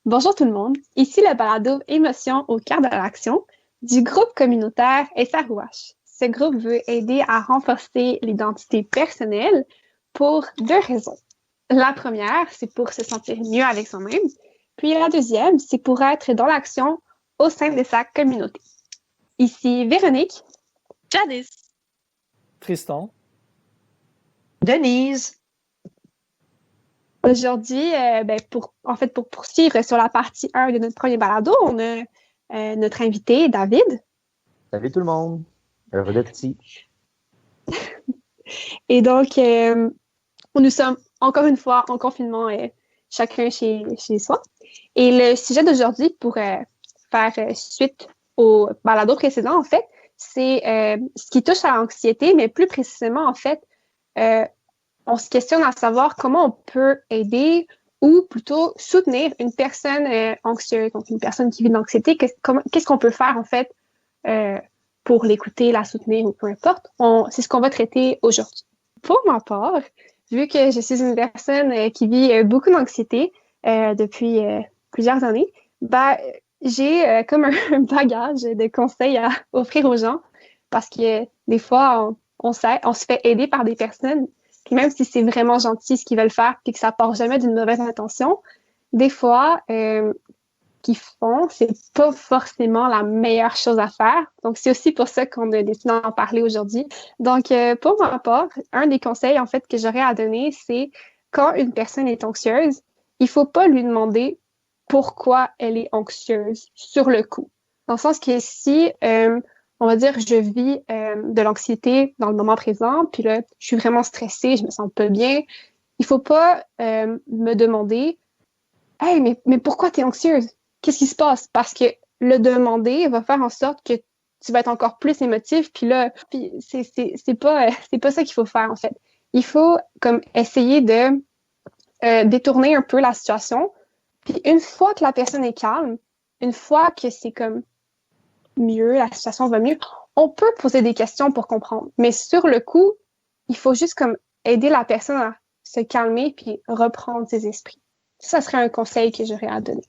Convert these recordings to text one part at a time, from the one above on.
Bonjour tout le monde, ici le balado Émotions au cœur de l'action du groupe communautaire SROH. Ce groupe veut aider à renforcer l'identité personnelle pour deux raisons. La première, c'est pour se sentir mieux avec soi-même, puis la deuxième, c'est pour être dans l'action au sein de sa communauté. Ici Véronique, Janice, Tristan, Denise. Aujourd'hui, pour poursuivre sur la partie 1 de notre premier balado, on a notre invité, David. Salut tout le monde, heureux d'être ici. Et donc, nous sommes encore une fois en confinement, chacun chez soi. Et le sujet d'aujourd'hui, pour faire suite au balado précédent, en fait, c'est ce qui touche à l'anxiété, mais plus précisément, en fait, on se questionne à savoir comment on peut aider ou plutôt soutenir une personne anxieuse, donc une personne qui vit de l'anxiété. Qu'est-ce qu'on peut faire, en fait, pour l'écouter, la soutenir ou peu importe. C'est ce qu'on va traiter aujourd'hui. Pour ma part, vu que je suis une personne qui vit beaucoup d'anxiété depuis plusieurs années, j'ai comme un bagage de conseils à offrir aux gens parce que des fois, on se fait aider par des personnes, puis même si c'est vraiment gentil ce qu'ils veulent faire puis que ça part jamais d'une mauvaise intention, des fois, qu'ils font, c'est pas forcément la meilleure chose à faire. Donc, c'est aussi pour ça qu'on a décidé d'en parler aujourd'hui. Donc, pour ma part, un des conseils, en fait, que j'aurais à donner, c'est quand une personne est anxieuse, il faut pas lui demander pourquoi elle est anxieuse sur le coup. Dans le sens que si, on va dire, je vis de l'anxiété dans le moment présent, puis là, je suis vraiment stressée, je me sens pas bien, il faut pas me demander « Hey, mais pourquoi t'es anxieuse? Qu'est-ce qui se passe? » Parce que le demander va faire en sorte que tu vas être encore plus émotif. Puis là, c'est pas ça qu'il faut faire, en fait. Il faut comme essayer de détourner un peu la situation. Puis une fois que la personne est calme, une fois que c'est comme mieux, la situation va mieux, on peut poser des questions pour comprendre. Mais sur le coup, il faut juste comme aider la personne à se calmer puis reprendre ses esprits. Ça serait un conseil que j'aurais à donner.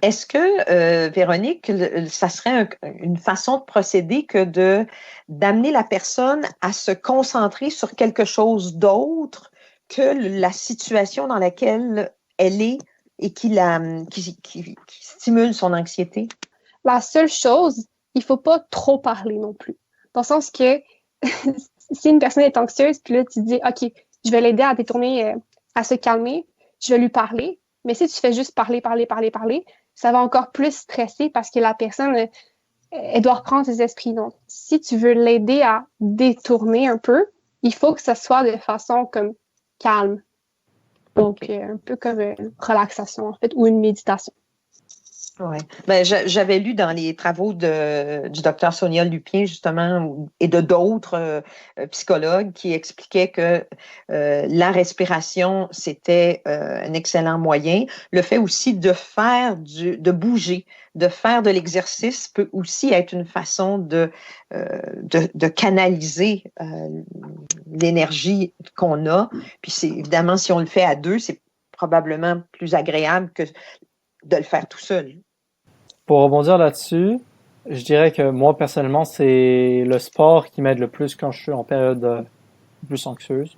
Est-ce que, Véronique, ça serait une façon de procéder que d'amener la personne à se concentrer sur quelque chose d'autre que la situation dans laquelle elle est et qui stimule son anxiété? La seule chose, il faut pas trop parler non plus. Dans le sens que si une personne est anxieuse, puis là, tu dis, OK, je vais l'aider à détourner, à se calmer, je vais lui parler. Mais si tu fais juste parler, ça va encore plus stresser parce que la personne, elle doit reprendre ses esprits. Donc, si tu veux l'aider à détourner un peu, il faut que ça soit de façon comme calme. Donc, un peu comme une relaxation, en fait, ou une méditation. Oui. Ben, j'avais lu dans les travaux du docteur Sonia Lupien, justement, et de d'autres psychologues qui expliquaient que la respiration, c'était un excellent moyen. Le fait aussi de bouger, de faire de l'exercice peut aussi être une façon de canaliser l'énergie qu'on a. Puis c'est évidemment, si on le fait à deux, c'est probablement plus agréable que de le faire tout seul. pour rebondir là-dessus, je dirais que moi, personnellement, c'est le sport qui m'aide le plus quand je suis en période plus anxieuse.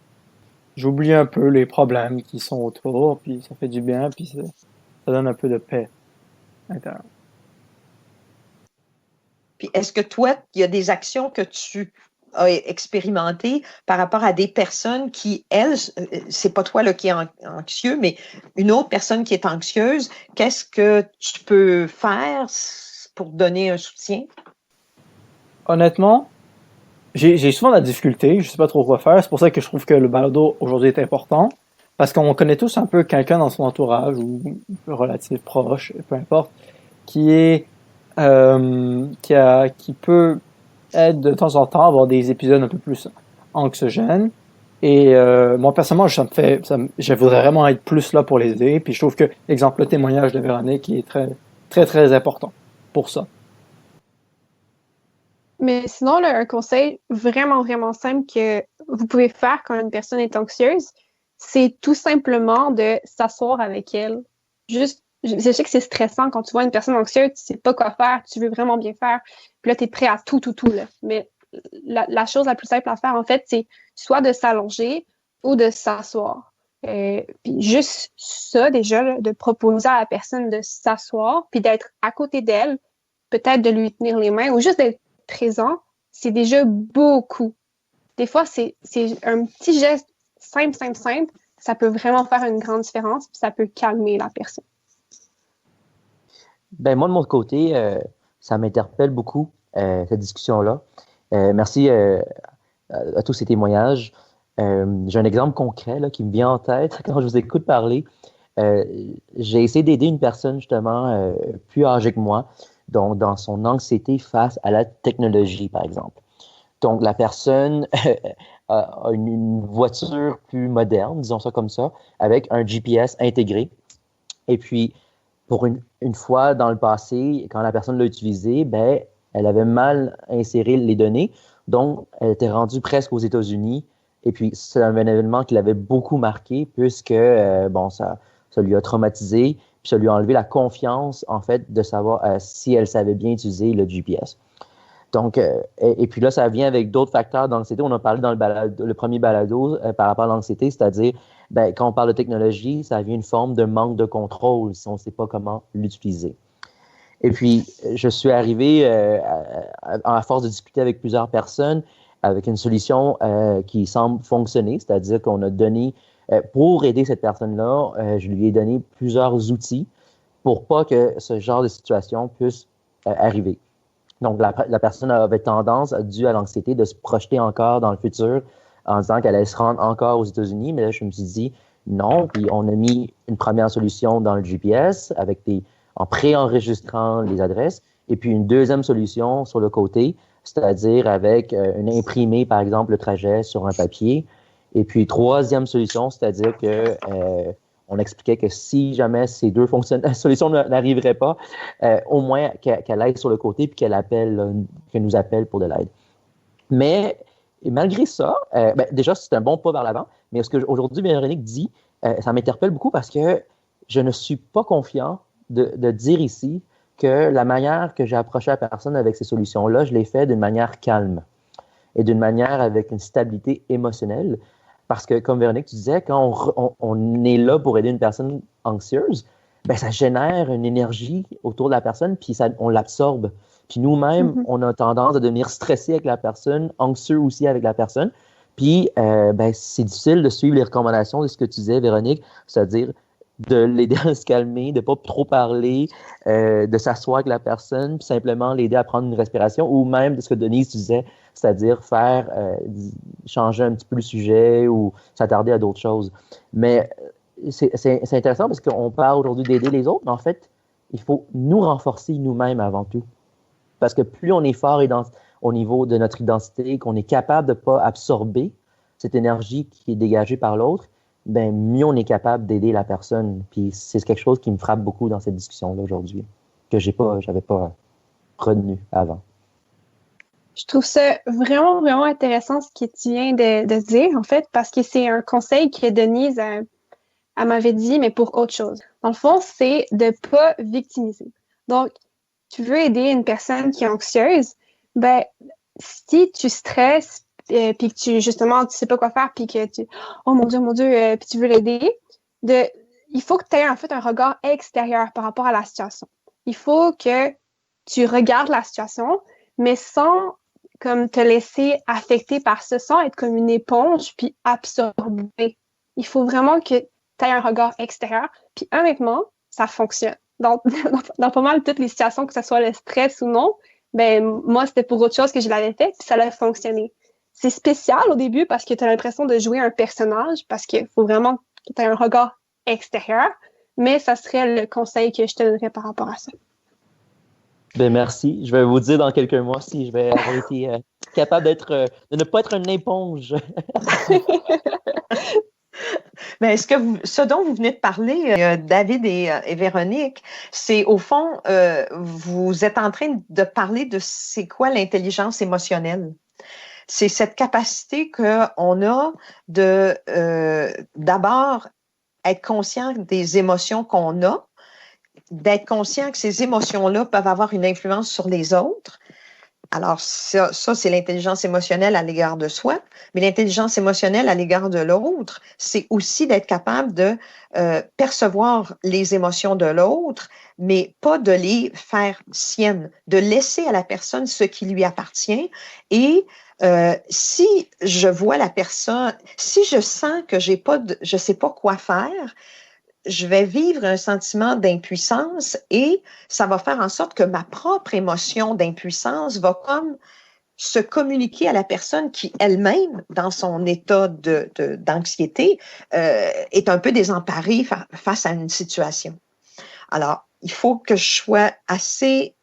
J'oublie un peu les problèmes qui sont autour, puis ça fait du bien, puis ça donne un peu de paix intérieure. Puis est-ce que toi, il y a des actions que tu as expérimentées par rapport à des personnes qui, elles, c'est pas toi là, qui est anxieux, mais une autre personne qui est anxieuse, qu'est-ce que tu peux faire pour donner un soutien? Honnêtement, j'ai souvent la difficulté, je sais pas trop quoi faire, c'est pour ça que je trouve que le balado aujourd'hui est important, parce qu'on connaît tous un peu quelqu'un dans son entourage, ou relatif proche, peu importe, qui est qui peut être de temps en temps à avoir des épisodes un peu plus anxiogènes. Et moi personnellement, je voudrais vraiment être plus là pour les aider. Puis je trouve que l'exemple, le témoignage de Véronique est très très très important pour ça. Mais sinon, là, un conseil vraiment, vraiment simple que vous pouvez faire quand une personne est anxieuse, c'est tout simplement de s'asseoir avec elle, juste je sais que c'est stressant quand tu vois une personne anxieuse, tu sais pas quoi faire, tu veux vraiment bien faire, puis là, tu es prêt à tout, là. Mais la chose la plus simple à faire, en fait, c'est soit de s'allonger ou de s'asseoir. Puis juste ça, déjà, là, de proposer à la personne de s'asseoir, puis d'être à côté d'elle, peut-être de lui tenir les mains ou juste d'être présent, c'est déjà beaucoup. Des fois, c'est un petit geste simple, ça peut vraiment faire une grande différence, puis ça peut calmer la personne. Ben moi, de mon côté, ça m'interpelle beaucoup, cette discussion-là. Merci à tous ces témoignages. J'ai un exemple concret là, qui me vient en tête quand je vous écoute parler. Euh, j'ai essayé d'aider une personne justement plus âgée que moi, donc dans son anxiété face à la technologie, par exemple. Donc la personne a une voiture plus moderne, disons ça comme ça, avec un GPS intégré. Et puis, pour une fois dans le passé, quand la personne l'a utilisé, ben, elle avait mal inséré les données. Donc, elle était rendue presque aux États-Unis. Et puis, c'est un événement qui l'avait beaucoup marqué puisque, bon, ça lui a traumatisé, puis ça lui a enlevé la confiance, en fait, de savoir si elle savait bien utiliser le GPS. Donc, et puis là, ça vient avec d'autres facteurs d'anxiété. On a parlé dans le premier balado par rapport à l'anxiété, c'est-à-dire, ben, quand on parle de technologie, ça vient une forme de manque de contrôle si on ne sait pas comment l'utiliser. Et puis, je suis arrivé, à force de discuter avec plusieurs personnes, avec une solution qui semble fonctionner, c'est-à-dire qu'on a donné, pour aider cette personne-là, je lui ai donné plusieurs outils pour pas que ce genre de situation puisse arriver. Donc, la personne avait tendance, dû à l'anxiété, de se projeter encore dans le futur en disant qu'elle allait se rendre encore aux États-Unis. Mais là, je me suis dit non. Puis, on a mis une première solution dans le GPS en préenregistrant les adresses. Et puis, une deuxième solution sur le côté, c'est-à-dire avec une imprimé, par exemple, le trajet sur un papier. Et puis, troisième solution, c'est-à-dire que on expliquait que si jamais ces deux solutions n'arriveraient pas, au moins qu'elle aille sur le côté puis qu'elle nous appelle pour de l'aide. Mais malgré ça, ben, déjà, c'est un bon pas vers l'avant. Mais ce que aujourd'hui Véronique dit, ça m'interpelle beaucoup parce que je ne suis pas confiant de dire ici que la manière que j'ai approché la personne avec ces solutions-là, je l'ai fait d'une manière calme et d'une manière avec une stabilité émotionnelle. Parce que, comme Véronique, tu disais, quand on est là pour aider une personne anxieuse, ben, ça génère une énergie autour de la personne, puis on l'absorbe. Puis nous-mêmes, on a tendance à devenir stressé avec la personne, anxieux aussi avec la personne. Puis, ben, c'est difficile de suivre les recommandations de ce que tu disais, Véronique, c'est-à-dire de l'aider à se calmer, de ne pas trop parler, de s'asseoir avec la personne, puis simplement l'aider à prendre une respiration, ou même de ce que Denise disait, c'est-à-dire changer un petit peu le sujet ou s'attarder à d'autres choses. Mais c'est intéressant parce qu'on parle aujourd'hui d'aider les autres, mais en fait, il faut nous renforcer nous-mêmes avant tout. Parce que plus on est fort au niveau de notre identité, qu'on est capable de ne pas absorber cette énergie qui est dégagée par l'autre, ben mieux on est capable d'aider la personne. Puis c'est quelque chose qui me frappe beaucoup dans cette discussion-là aujourd'hui, que j'avais pas retenu avant. Je trouve ça vraiment, vraiment intéressant ce que tu viens de dire, en fait, parce que c'est un conseil que Denise elle m'avait dit, mais pour autre chose. Dans le fond, c'est de pas victimiser. Donc, tu veux aider une personne qui est anxieuse, ben, si tu stresses, puis que justement, tu sais pas quoi faire, puis que oh mon Dieu, puis tu veux l'aider, il faut que tu aies en fait un regard extérieur par rapport à la situation. Il faut que tu regardes la situation, mais sans comme te laisser affecter par ça, sans être comme une éponge, puis absorber. Il faut vraiment que tu aies un regard extérieur, puis honnêtement, ça fonctionne. Dans pas mal toutes les situations, que ce soit le stress ou non, ben moi, c'était pour autre chose que je l'avais fait, puis ça a fonctionné. C'est spécial au début parce que tu as l'impression de jouer un personnage, parce qu'il faut vraiment que tu aies un regard extérieur, mais ça serait le conseil que je te donnerais par rapport à ça. Ben merci. Je vais vous dire dans quelques mois si je vais avoir été capable de ne pas être une éponge. Mais ce dont vous venez de parler, David et Véronique, c'est au fond, vous êtes en train de parler de c'est quoi l'intelligence émotionnelle. C'est cette capacité qu'on a d'abord être conscient des émotions qu'on a, d'être conscient que ces émotions-là peuvent avoir une influence sur les autres. Alors, ça c'est l'intelligence émotionnelle à l'égard de soi, mais l'intelligence émotionnelle à l'égard de l'autre, c'est aussi d'être capable de percevoir les émotions de l'autre, mais pas de les faire siennes, de laisser à la personne ce qui lui appartient. Et si je vois la personne, si je sens que je sais pas quoi faire, je vais vivre un sentiment d'impuissance et ça va faire en sorte que ma propre émotion d'impuissance va comme se communiquer à la personne qui elle-même, dans son état d'anxiété, est un peu désemparée face à une situation. Alors, il faut que je sois assez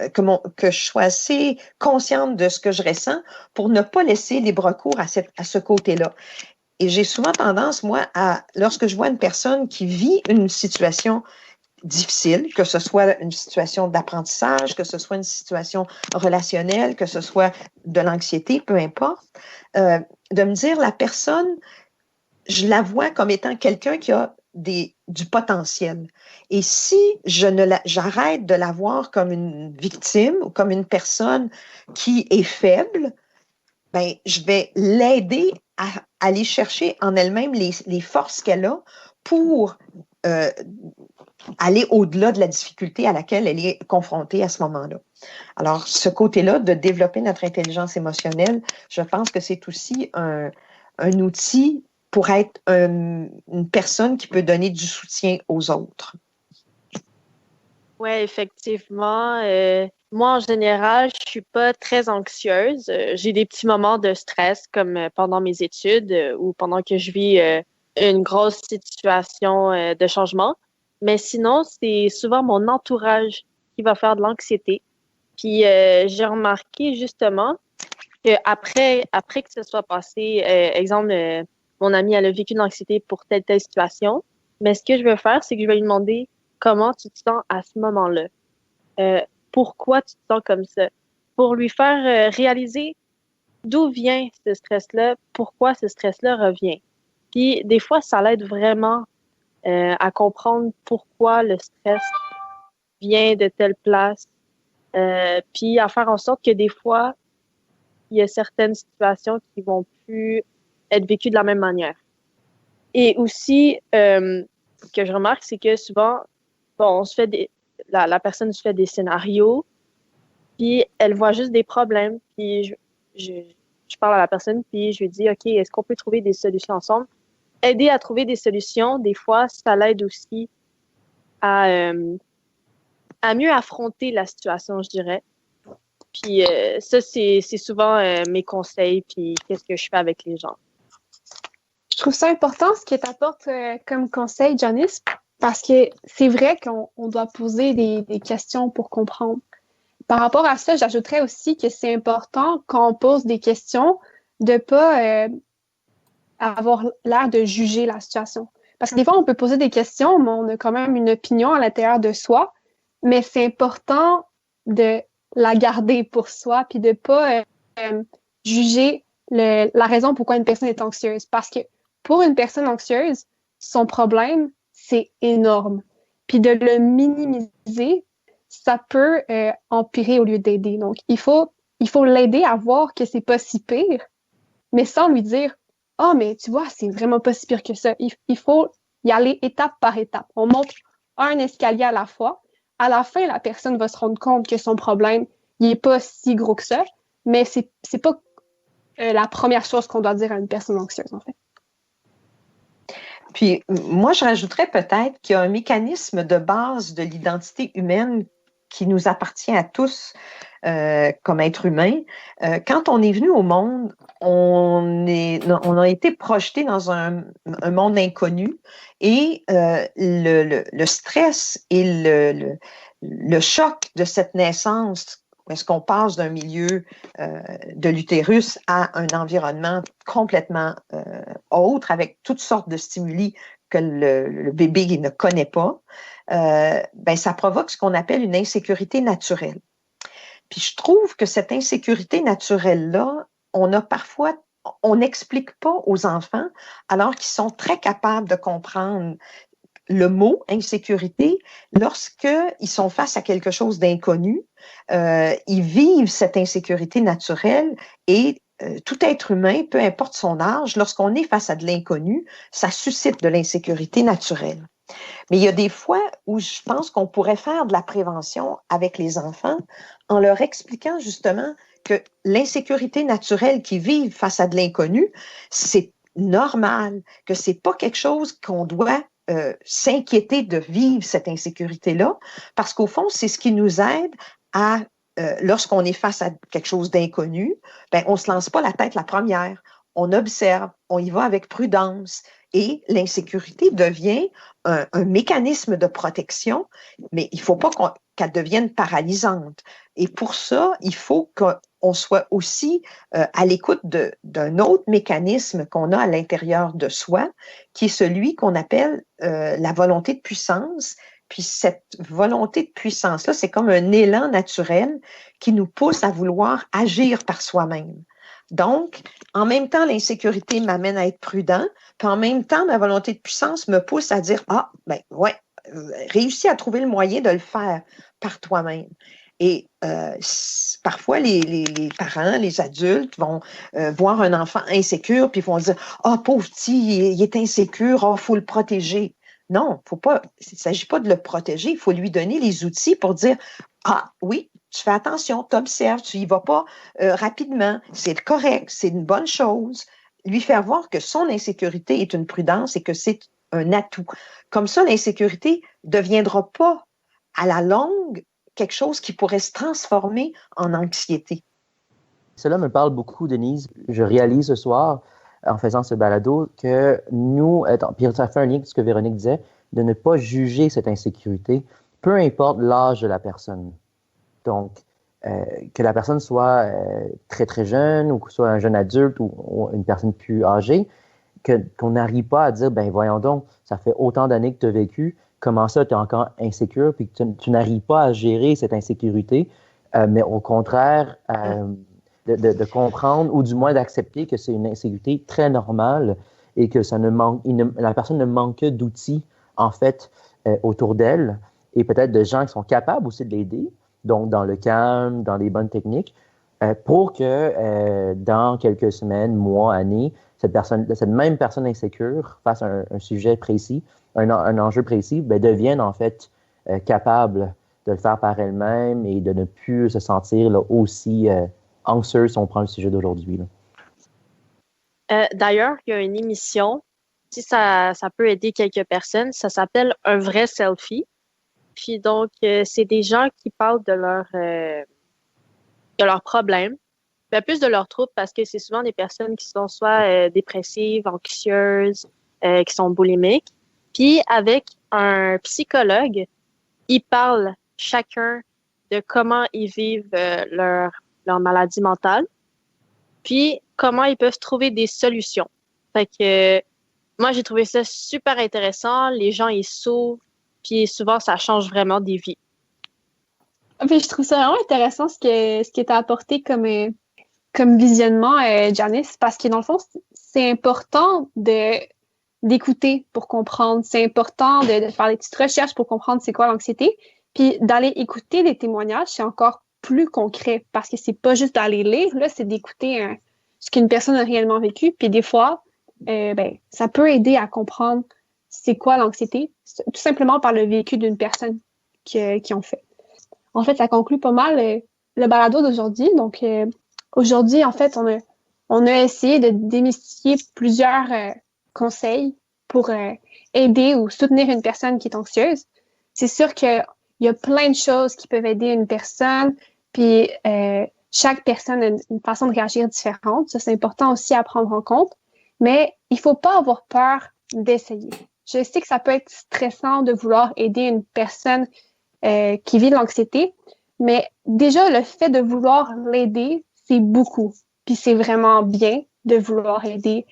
consciente de ce que je ressens pour ne pas laisser libre cours à ce côté-là. Et j'ai souvent tendance, moi, lorsque je vois une personne qui vit une situation difficile, que ce soit une situation d'apprentissage, que ce soit une situation relationnelle, que ce soit de l'anxiété, peu importe, de me dire, la personne, je la vois comme étant quelqu'un qui a du potentiel. Et si j'arrête de la voir comme une victime ou comme une personne qui est faible, ben, je vais l'aider à aller chercher en elle-même les forces qu'elle a pour aller au-delà de la difficulté à laquelle elle est confrontée à ce moment-là. Alors, ce côté-là de développer notre intelligence émotionnelle, je pense que c'est aussi un outil pour être une personne qui peut donner du soutien aux autres. Oui, effectivement. Moi, en général, je suis pas très anxieuse. J'ai des petits moments de stress, comme pendant mes études ou pendant que je vis une grosse situation de changement. Mais sinon, c'est souvent mon entourage qui va faire de l'anxiété. Puis j'ai remarqué justement que après que ce soit passé, exemple, mon amie, elle a vécu de l'anxiété pour telle situation. Mais ce que je veux faire, c'est que je vais lui demander comment tu te sens à ce moment-là. Pourquoi tu te sens comme ça? Pour lui faire réaliser d'où vient ce stress-là, pourquoi ce stress-là revient. Puis des fois, ça l'aide vraiment à comprendre pourquoi le stress vient de telle place, puis à faire en sorte que des fois, il y a certaines situations qui vont plus être vécues de la même manière. Et aussi, ce que je remarque, c'est que souvent, bon, on se fait la personne se fait des scénarios, puis elle voit juste des problèmes, puis je parle à la personne, puis je lui dis, OK, est-ce qu'on peut trouver des solutions ensemble? Aider à trouver des solutions, des fois, ça l'aide aussi à mieux affronter la situation, je dirais. Puis ça, c'est souvent mes conseils, puis qu'est-ce que je fais avec les gens. Je trouve ça important ce que tu apportes comme conseil, Janice, parce que c'est vrai qu'on doit poser des questions pour comprendre. Par rapport à ça, j'ajouterais aussi que c'est important quand on pose des questions de ne pas avoir l'air de juger la situation. Parce que des fois, on peut poser des questions, mais on a quand même une opinion à l'intérieur de soi, mais c'est important de la garder pour soi puis de ne pas juger la raison pourquoi une personne est anxieuse. Parce que pour une personne anxieuse, son problème, c'est énorme. Puis de le minimiser, ça peut empirer au lieu d'aider. Donc, il faut l'aider à voir que c'est pas si pire, mais sans lui dire « Ah, mais tu vois, c'est vraiment pas si pire que ça. » Il faut y aller étape par étape. On monte un escalier à la fois. À la fin, la personne va se rendre compte que son problème, il est pas si gros que ça, mais c'est pas la première chose qu'on doit dire à une personne anxieuse, en fait. Puis, moi, je rajouterais peut-être qu'il y a un mécanisme de base de l'identité humaine qui nous appartient à tous comme êtres humains. Quand on est venu au monde, on a été projeté dans un monde inconnu et le stress et le choc de cette naissance, est-ce qu'on passe d'un milieu de l'utérus à un environnement complètement autre, avec toutes sortes de stimuli que le bébé ne connaît pas, ben, ça provoque ce qu'on appelle une insécurité naturelle. Puis je trouve que cette insécurité naturelle-là, on n'explique pas aux enfants, alors qu'ils sont très capables de comprendre le mot insécurité, lorsqu'ils sont face à quelque chose d'inconnu, ils vivent cette insécurité naturelle et tout être humain, peu importe son âge, lorsqu'on est face à de l'inconnu, ça suscite de l'insécurité naturelle. Mais il y a des fois où je pense qu'on pourrait faire de la prévention avec les enfants en leur expliquant justement que l'insécurité naturelle qu'ils vivent face à de l'inconnu, c'est normal, que c'est pas quelque chose qu'on doit s'inquiéter de vivre cette insécurité-là, parce qu'au fond, c'est ce qui nous aide à, lorsqu'on est face à quelque chose d'inconnu, ben, on se lance pas la tête la première. On observe, on y va avec prudence et l'insécurité devient un mécanisme de protection, mais il ne faut pas qu'elle devienne paralysante. Et pour ça, il faut qu'on soit aussi à l'écoute d'un autre mécanisme qu'on a à l'intérieur de soi, qui est celui qu'on appelle la volonté de puissance. Puis cette volonté de puissance-là, c'est comme un élan naturel qui nous pousse à vouloir agir par soi-même. Donc, en même temps, l'insécurité m'amène à être prudent, puis en même temps, ma volonté de puissance me pousse à dire, ah, ben ouais, réussis à trouver le moyen de le faire par toi-même. Et parfois, les parents, les adultes vont voir un enfant insécure, puis vont dire, ah, pauvre petit, il est insécure, ah, faut le protéger. Non, faut pas, il ne s'agit pas de le protéger, il faut lui donner les outils pour dire, ah oui, tu fais attention, tu observes, tu y vas pas rapidement, c'est correct, c'est une bonne chose. Lui faire voir que son insécurité est une prudence et que c'est un atout. Comme ça, l'insécurité ne deviendra pas à la longue quelque chose qui pourrait se transformer en anxiété. Cela me parle beaucoup, Denise. Je réalise ce soir, en faisant ce balado, que nous, puis ça fait un lien avec ce que Véronique disait, de ne pas juger cette insécurité, peu importe l'âge de la personne. Donc, que la personne soit très, très jeune ou que ce soit un jeune adulte ou une personne plus âgée, qu'on n'arrive pas à dire, ben voyons donc, ça fait autant d'années que tu as vécu, comment ça, tu es encore insécure, puis que tu n'arrives pas à gérer cette insécurité, mais au contraire, de comprendre ou du moins d'accepter que c'est une insécurité très normale et que ça la personne ne manque que d'outils, en fait, autour d'elle et peut-être de gens qui sont capables aussi de l'aider, donc dans le calme, dans les bonnes techniques, pour que dans quelques semaines, mois, années, cette même personne insécure face à un sujet précis, un enjeu précis, ben, devienne en fait capable de le faire par elle-même et de ne plus se sentir là, aussi anxieuse si on prend le sujet d'aujourd'hui. D'ailleurs, il y a une émission, si ça peut aider quelques personnes, ça s'appelle Un vrai selfie. Puis donc, c'est des gens qui parlent de leurs problèmes, mais plus de leurs troubles parce que c'est souvent des personnes qui sont soit dépressives, anxieuses, qui sont boulimiques. Puis avec un psychologue, ils parlent chacun de comment ils vivent leur maladie mentale, puis comment ils peuvent trouver des solutions. Fait que moi, j'ai trouvé ça super intéressant. Les gens, ils s'ouvrent, puis souvent, ça change vraiment des vies. Puis je trouve ça vraiment intéressant ce que tu as apporté comme visionnement, Janice, parce que dans le fond, c'est important d'écouter pour comprendre. C'est important de faire des petites recherches pour comprendre c'est quoi l'anxiété. Puis d'aller écouter des témoignages, c'est encore plus concret parce que c'est pas juste d'aller lire, là, c'est d'écouter ce qu'une personne a réellement vécu. Puis des fois, ça peut aider à comprendre c'est quoi l'anxiété, tout simplement par le vécu d'une personne qui ont fait. En fait, ça conclut pas mal le balado d'aujourd'hui. Donc, aujourd'hui, en fait, on a essayé de démystifier plusieurs conseils pour aider ou soutenir une personne qui est anxieuse. C'est sûr qu'il y a plein de choses qui peuvent aider une personne, puis chaque personne a une façon de réagir différente. Ça, c'est important aussi à prendre en compte. Mais il faut pas avoir peur d'essayer. Je sais que ça peut être stressant de vouloir aider une personne qui vit de l'anxiété, mais déjà, le fait de vouloir l'aider, c'est beaucoup. Puis c'est vraiment bien de vouloir aider.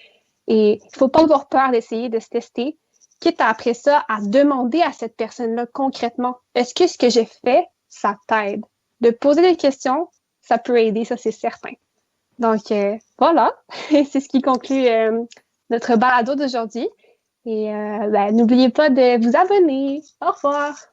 Et il faut pas avoir peur d'essayer de se tester, quitte après ça à demander à cette personne-là concrètement, est-ce que ce que j'ai fait, ça t'aide? De poser des questions, ça peut aider, ça c'est certain. Donc voilà, c'est ce qui conclut notre balado d'aujourd'hui. Et n'oubliez pas de vous abonner. Au revoir!